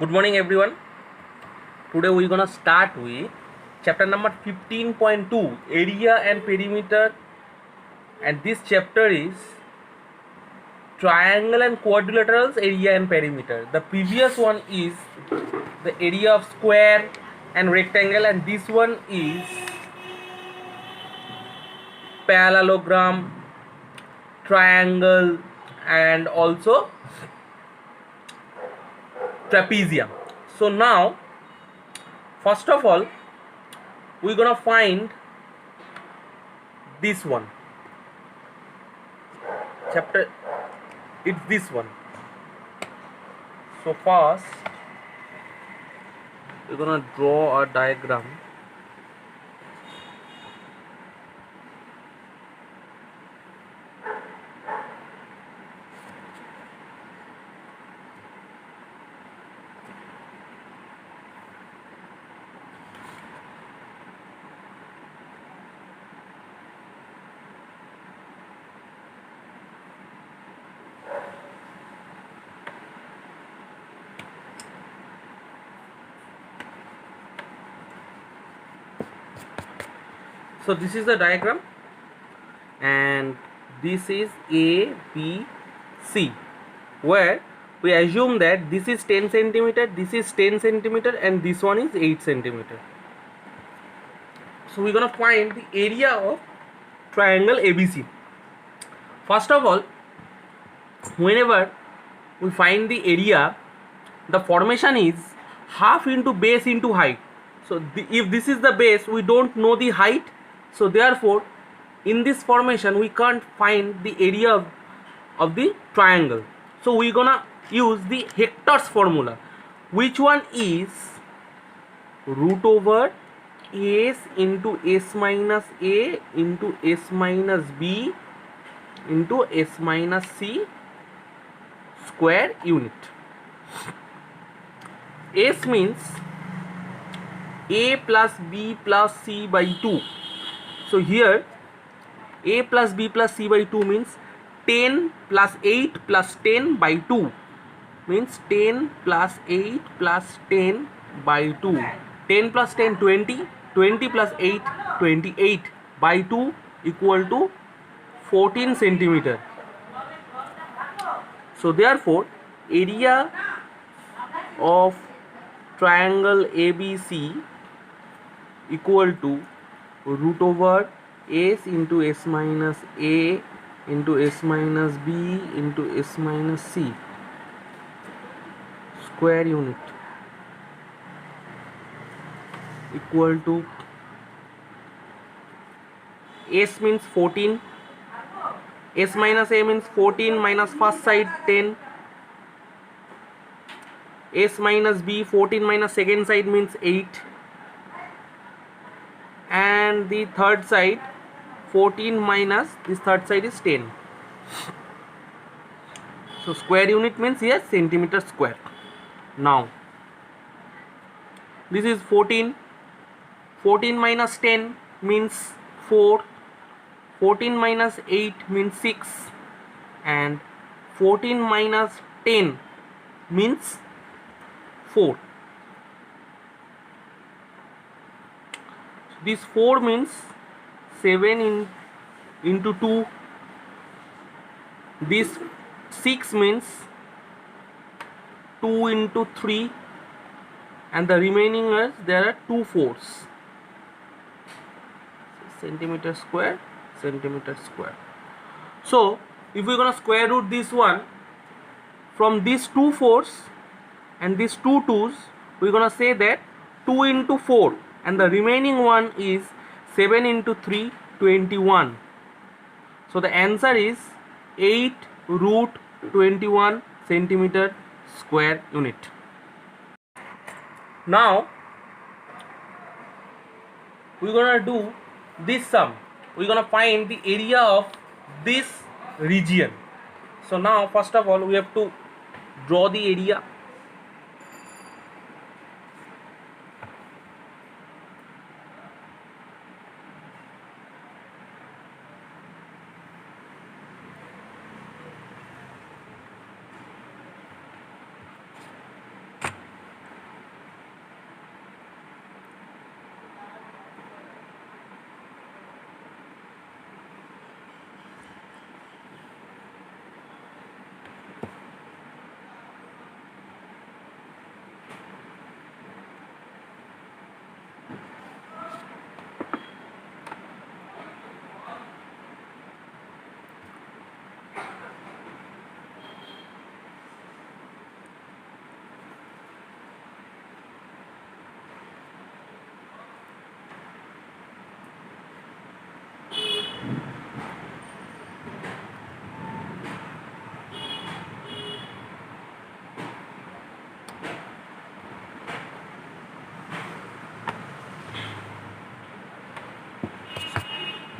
Good morning, everyone. Today we're gonna start with chapter number 15.2, area and perimeter, and this chapter is triangle and quadrilaterals, area and perimeter. The previous one is the area of square and rectangle, and this one is parallelogram, triangle, and also trapezium. So now, first of all, we're gonna find this one chapter. It's this one. So first we're gonna draw a diagram. So this is the diagram, and this is A, B, C, where we assume that this is 10 centimeter, this is 10 centimeter, and this one is 8 centimeter. So we're gonna find the area of triangle ABC. First of all, whenever we find the area, the formation is half into base into height. So if this is the base, we don't know the height, so therefore in this formation we can't find the area of the triangle. So we're gonna use the Hector's formula, which one is root over s into s minus a into s minus b into s minus c square unit. S means a plus b plus c by 2. So here a plus b plus c by 2 means 10 plus 8 plus 10 by 2, means 10 plus 8 plus 10 by 2. 10 plus 10 20, 20 plus 8 28 by 2 equal to 14 centimeter. So therefore area of triangle ABC equal to root over s into s minus a into s minus b into s minus c square unit equal to s means 14, s minus a means 14 minus first side 10, s minus b 14 minus second side means 8, and the third side 14 minus this third side is 10. So square unit means here centimeter square. Now this is 14, 14 minus 10 means 4, 14 minus 8 means 6, and 14 minus 10 means 4. This 4 means 7 into 2. This 6 means 2 into 3, and the remaining is there are 2 4s. Centimeter square, centimeter square. So if we're gonna square root this one, from these 2 4s and these 2 2s, we're gonna say that 2 into 4, and the remaining one is 7 into 3 21. So the answer is 8 root 21 centimeter square unit. Now we're gonna do this sum. We're gonna find the area of this region. So now first of all we have to draw the area.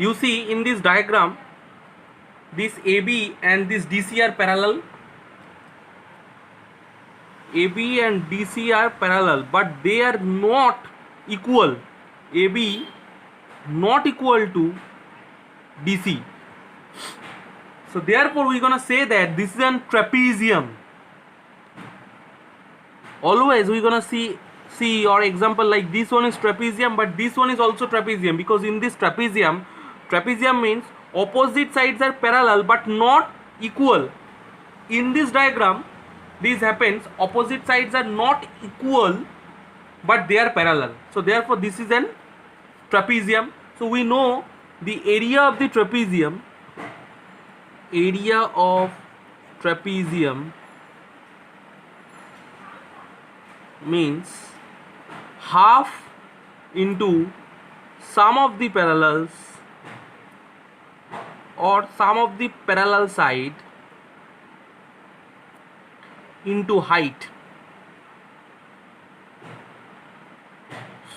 You see in this diagram, this AB and this DC are parallel. AB and DC are parallel, but they are not equal. AB not equal to DC. So therefore we're gonna say that this is an trapezium. Always we're gonna see or example like this one is trapezium, but this one is also trapezium, because in this trapezium means opposite sides are parallel but not equal. In this diagram this happens, opposite sides are not equal but they are parallel. So therefore this is an trapezium. So we know the area of the trapezium, means half into sum of the parallels or sum of the parallel side into height.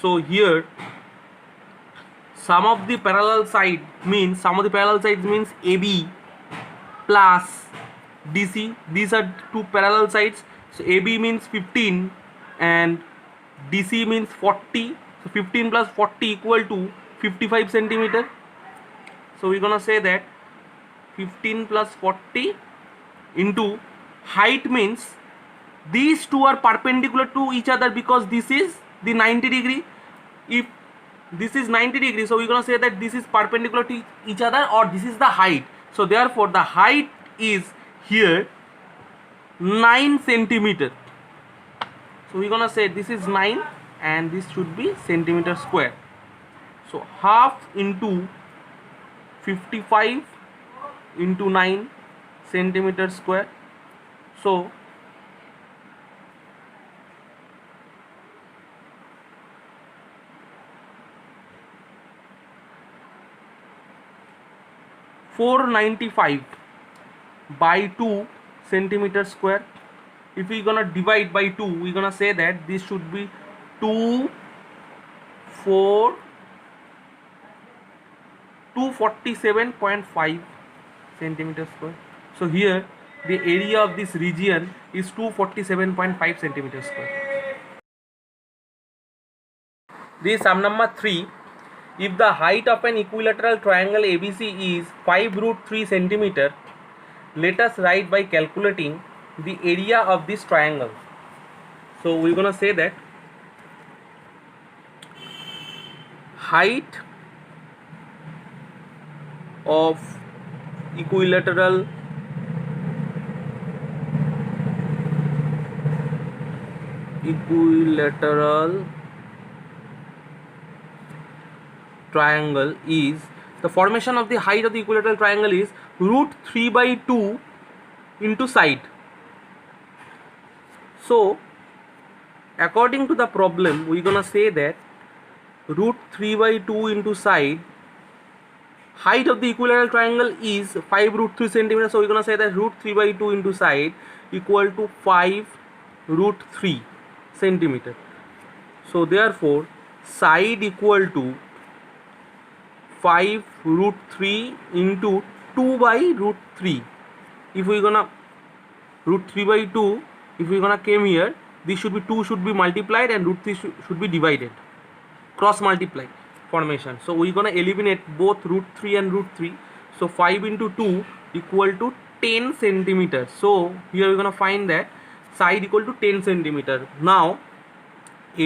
So here sum of the parallel side means AB plus DC. These are two parallel sides. So AB means 15 and DC means 40. So 15 plus 40 equal to 55 centimeter. So we're gonna say that 15 plus 40 into height means these two are perpendicular to each other, because this is the 90 degree. If this is 90 degree, so we're gonna say that this is perpendicular to each other, or this is the height. So therefore the height is here 9 centimeter. So we're gonna say this is 9 and this should be centimeter square. So half into 55 into 9 centimeter square. So (495) by 2 centimeter square. If we're gonna divide by 2, we're gonna say that this should be 247.5 centimeter square. So here the area of this region is 247.5 centimeter square. This sum number 3. If the height of an equilateral triangle ABC is 5√3 centimeter, let us write by calculating the area of this triangle. So we're gonna say that height of equilateral triangle is, the formation of the height of the equilateral triangle is √3/2 into side. So according to the problem, we're gonna say that √3/2 into side, height of the equilateral triangle is 5√3 centimeter. So we're gonna say that √3/2 into side equal to 5√3 centimeter. So therefore side equal to 5√3 into 2/√3. If we're gonna √3/2, if we're gonna came here, this should be 2 should be multiplied and √3 should be divided, cross multiply formation. So we're gonna eliminate both √3 and √3. So 5 into 2 equal to 10 centimeter. So here we're gonna find that side equal to 10 centimeter. Now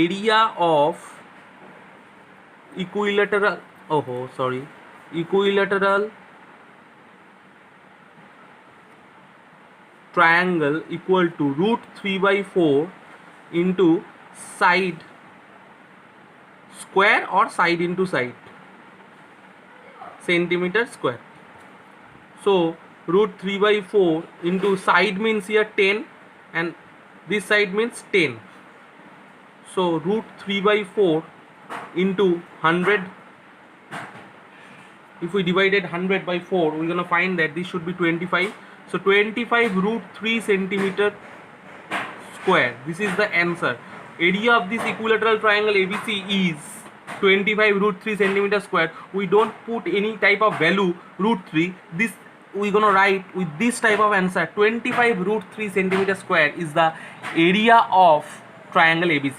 area of equilateral triangle equal to √3/4 into side square or side into side, centimeter square. So √3/4 into side means here 10 and this side means 10. So √3/4 into 100. If we divided 100 by 4, we're gonna find that this should be 25. So 25√3 centimeter square. This is the answer. Area of this equilateral triangle ABC is 25 root 3 centimeter square. We don't put any type of value root 3. This we're gonna write with this type of answer. 25 root 3 centimeter square is the area of triangle ABC.